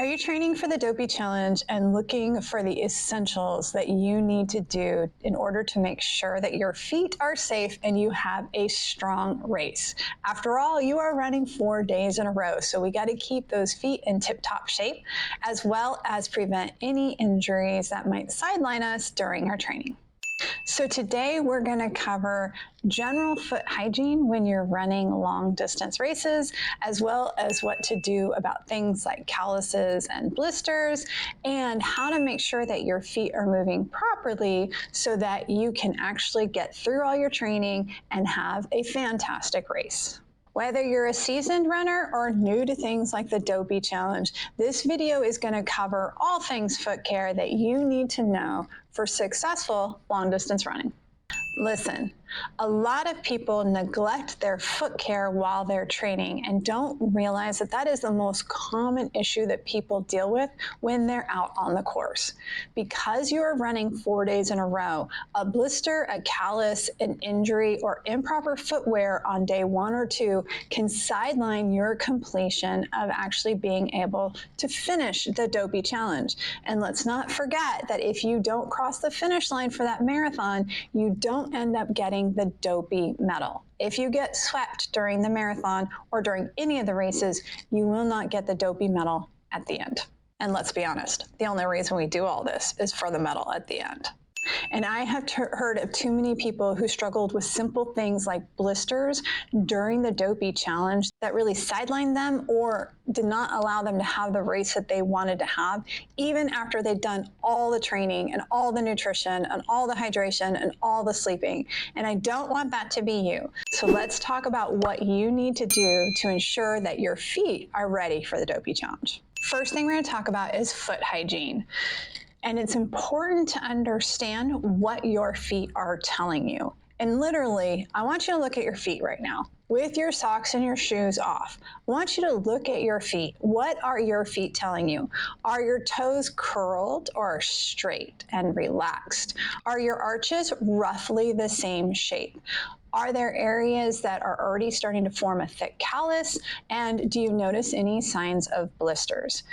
Are you training for the Dopey Challenge and looking for the essentials that you need to do in order to make sure that your feet are safe and you have a strong race? After all, you are running 4 days in a row, so we got to keep those feet in tip-top shape, as well as prevent any injuries that might sideline us during our training. So today we're going to cover general foot hygiene when you're running long distance races, as well as what to do about things like calluses and blisters, and how to make sure that your feet are moving properly so that you can actually get through all your training and have a fantastic race. Whether you're a seasoned runner or new to things like the Dopey Challenge, this video is going to cover all things foot care that you need to know for successful long-distance running. Listen, a lot of people neglect their foot care while they're training and don't realize that that is the most common issue that people deal with when they're out on the course. Because you are running 4 days in a row, a blister, a callus, an injury, or improper footwear on day 1 or 2 can sideline your completion of actually being able to finish the Dopey Challenge. And let's not forget that if you don't cross the finish line for that marathon, you don't end up getting the Dopey medal. If you get swept during the marathon or during any of the races, you will not get the Dopey medal at the end. And let's be honest, the only reason we do all this is for the medal at the end. And I have heard of too many people who struggled with simple things like blisters during the Dopey Challenge that really sidelined them or did not allow them to have the race that they wanted to have, even after they'd done all the training and all the nutrition and all the hydration and all the sleeping. And I don't want that to be you. So let's talk about what you need to do to ensure that your feet are ready for the Dopey Challenge. First thing we're going to talk about is foot hygiene. And it's important to understand what your feet are telling you. And literally, I want you to look at your feet right now with your socks and your shoes off. I want you to look at your feet. What are your feet telling you? Are your toes curled or straight and relaxed? Are your arches roughly the same shape? Are there areas that are already starting to form a thick callus? And do you notice any signs of blisters?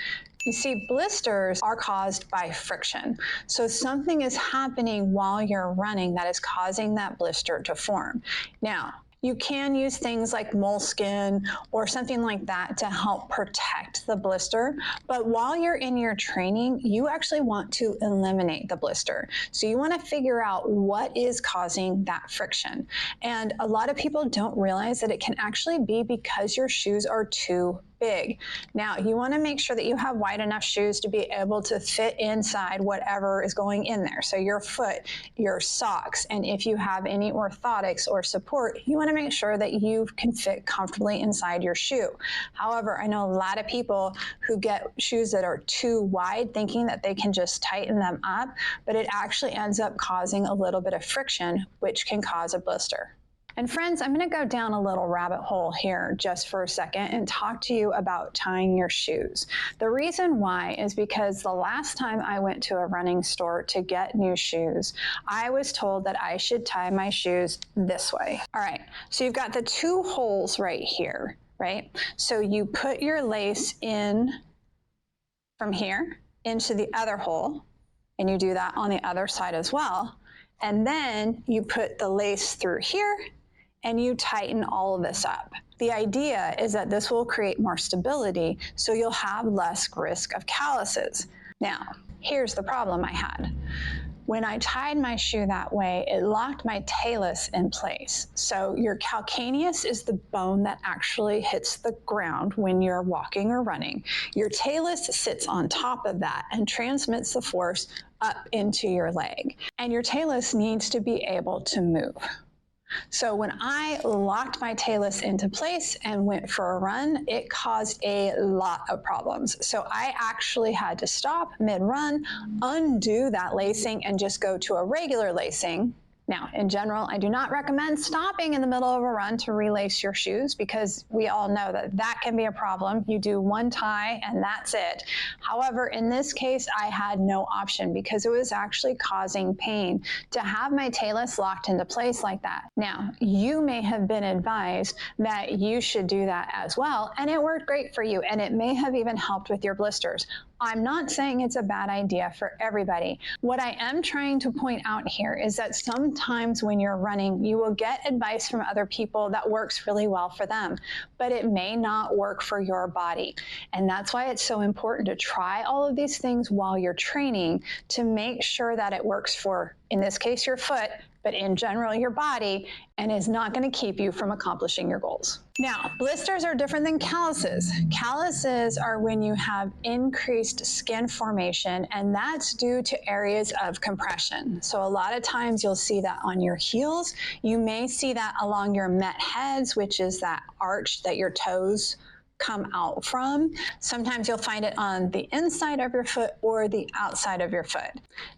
You see, blisters are caused by friction. So something is happening while you're running that is causing that blister to form. Now, you can use things like moleskin or something like that to help protect the blister. But while you're in your training, you actually want to eliminate the blister. So you want to figure out what is causing that friction. And a lot of people don't realize that it can actually be because your shoes are too big. Now, you want to make sure that you have wide enough shoes to be able to fit inside whatever is going in there. So your foot, your socks, and if you have any orthotics or support, you want to make sure that you can fit comfortably inside your shoe. However, I know a lot of people who get shoes that are too wide thinking that they can just tighten them up, but it actually ends up causing a little bit of friction, which can cause a blister. And friends, I'm going to go down a little rabbit hole here just for a second and talk to you about tying your shoes. The reason why is because the last time I went to a running store to get new shoes, I was told that I should tie my shoes this way. All right, so you've got the 2 holes right here, right? So you put your lace in from here into the other hole, and you do that on the other side as well. And then you put the lace through here, and you tighten all of this up. The idea is that this will create more stability, so you'll have less risk of calluses. Now, here's the problem I had. When I tied my shoe that way, it locked my talus in place. So your calcaneus is the bone that actually hits the ground when you're walking or running. Your talus sits on top of that and transmits the force up into your leg. And your talus needs to be able to move. So when I locked my talus into place and went for a run, it caused a lot of problems. So I actually had to stop mid-run, undo that lacing, and just go to a regular lacing Now, in general, I do not recommend stopping in the middle of a run to relace your shoes because we all know that that can be a problem. You do one tie and that's it. However, in this case, I had no option because it was actually causing pain to have my talus locked into place like that. Now, you may have been advised that you should do that as well, and it worked great for you, and it may have even helped with your blisters. I'm not saying it's a bad idea for everybody. What I am trying to point out here is that sometimes when you're running, you will get advice from other people that works really well for them, but it may not work for your body. And that's why it's so important to try all of these things while you're training to make sure that it works for, in this case, your foot, but in general, your body, and is not going to keep you from accomplishing your goals. Now, blisters are different than calluses. Calluses are when you have increased skin formation, and that's due to areas of compression. So a lot of times you'll see that on your heels. You may see that along your met heads, which is that arch that your toes come out from. Sometimes you'll find it on the inside of your foot or the outside of your foot.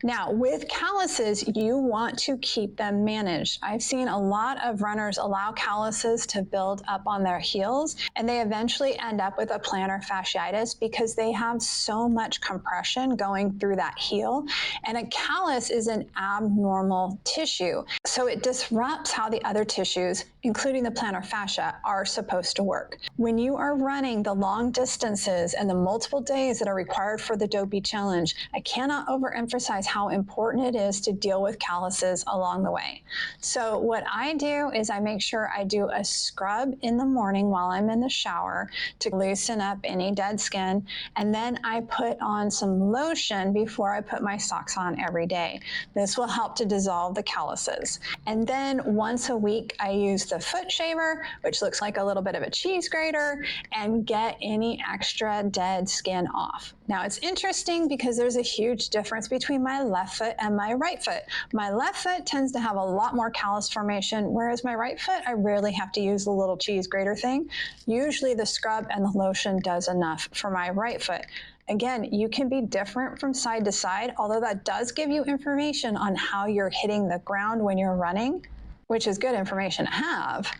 Now, with calluses, you want to keep them managed. I've seen a lot of runners allow calluses to build up on their heels, and they eventually end up with a plantar fasciitis because they have so much compression going through that heel. And a callus is an abnormal tissue, so it disrupts how the other tissues, including the plantar fascia, are supposed to work. When you are running the long distances and the multiple days that are required for the Dopey challenge, I cannot overemphasize how important it is to deal with calluses along the way. So what I do is I make sure I do a scrub in the morning while I'm in the shower to loosen up any dead skin, and then I put on some lotion before I put my socks on every day. This will help to dissolve the calluses. And then once a week I use the foot shaver, which looks like a little bit of a cheese grater, and get any extra dead skin off. Now, it's interesting because there's a huge difference between my left foot and my right foot. My left foot tends to have a lot more callus formation, whereas my right foot, I rarely have to use the little cheese grater thing. Usually the scrub and the lotion does enough for my right foot. Again, you can be different from side to side, although that does give you information on how you're hitting the ground when you're running, which is good information to have.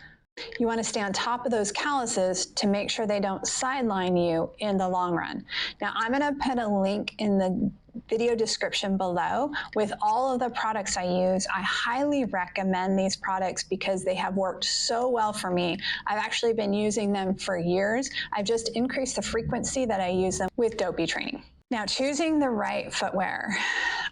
You want to stay on top of those calluses to make sure they don't sideline you in the long run. Now, I'm going to put a link in the video description below with all of the products I use. I highly recommend these products because they have worked so well for me. I've actually been using them for years. I've just increased the frequency that I use them with Dopey training. Now, choosing the right footwear.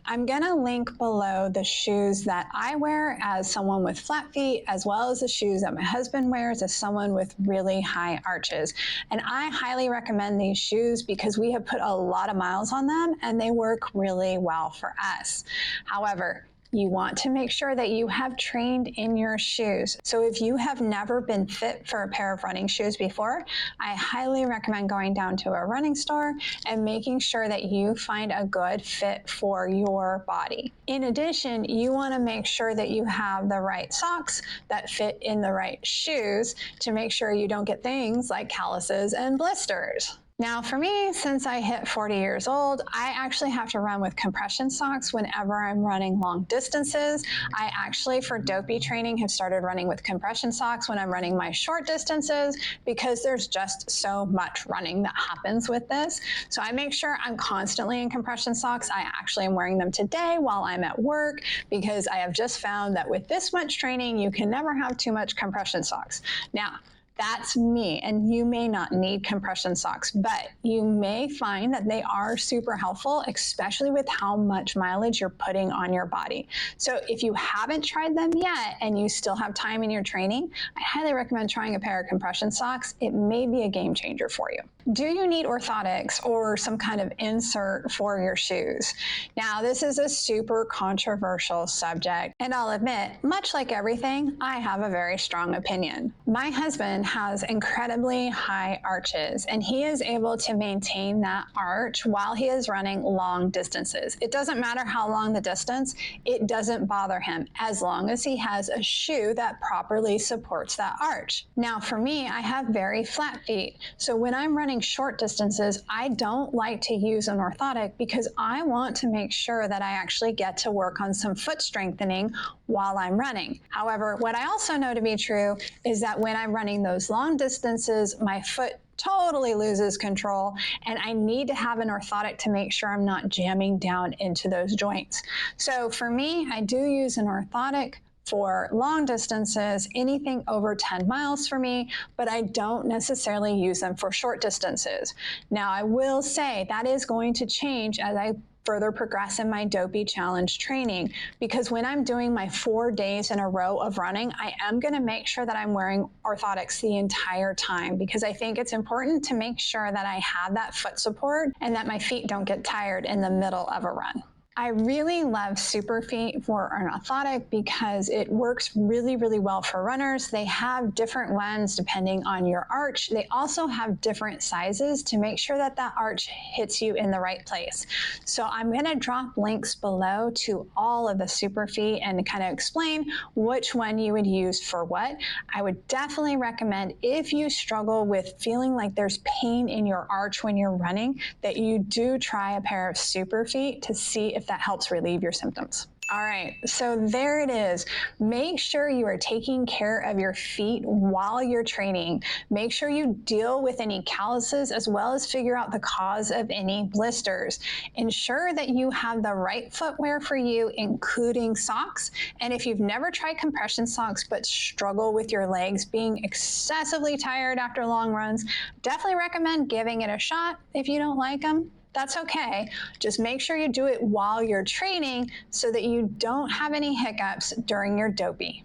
I'm going to link below the shoes that I wear as someone with flat feet, as well as the shoes that my husband wears as someone with really high arches. And I highly recommend these shoes because we have put a lot of miles on them and they work really well for us. However, you want to make sure that you have trained in your shoes. So if you have never been fit for a pair of running shoes before, I highly recommend going down to a running store and making sure that you find a good fit for your body. In addition, you want to make sure that you have the right socks that fit in the right shoes to make sure you don't get things like calluses and blisters. Now for me, since I hit 40 years old, I actually have to run with compression socks whenever I'm running long distances. I actually, for Dopey training, have started running with compression socks when I'm running my short distances because there's just so much running that happens with this. So I make sure I'm constantly in compression socks. I actually am wearing them today while I'm at work because I have just found that with this much training, you can never have too much compression socks. Now, that's me, and you may not need compression socks, but you may find that they are super helpful, especially with how much mileage you're putting on your body. So if you haven't tried them yet and you still have time in your training, I highly recommend trying a pair of compression socks. It may be a game changer for you. Do you need orthotics or some kind of insert for your shoes? Now, this is a super controversial subject, and I'll admit, much like everything, I have a very strong opinion. My husband has incredibly high arches, and he is able to maintain that arch while he is running long distances. It doesn't matter how long the distance, it doesn't bother him as long as he has a shoe that properly supports that arch. Now for me, I have very flat feet, so when I'm running short distances, I don't like to use an orthotic because I want to make sure that I actually get to work on some foot strengthening while I'm running. However, what I also know to be true is that when I'm running those long distances, my foot totally loses control, and I need to have an orthotic to make sure I'm not jamming down into those joints. So for me, I do use an orthotic for long distances, anything over 10 miles for me, but I don't necessarily use them for short distances. Now, I will say that is going to change as I further progress in my Dopey challenge training, because when I'm doing my 4 days in a row of running, I am going to make sure that I'm wearing orthotics the entire time, because I think it's important to make sure that I have that foot support and that my feet don't get tired in the middle of a run. I really love Super Feet for an orthotic because it works really, really well for runners. They have different ones depending on your arch. They also have different sizes to make sure that that arch hits you in the right place. So I'm going to drop links below to all of the Super Feet and kind of explain which one you would use for what. I would definitely recommend, if you struggle with feeling like there's pain in your arch when you're running, that you do try a pair of Super Feet to see if that helps relieve your symptoms. All right, so there it is. Make sure you are taking care of your feet while you're training. Make sure you deal with any calluses as well as figure out the cause of any blisters. Ensure that you have the right footwear for you, including socks. And if you've never tried compression socks but struggle with your legs being excessively tired after long runs, definitely recommend giving it a shot. If you don't like them, that's okay. Just make sure you do it while you're training so that you don't have any hiccups during your Dopey.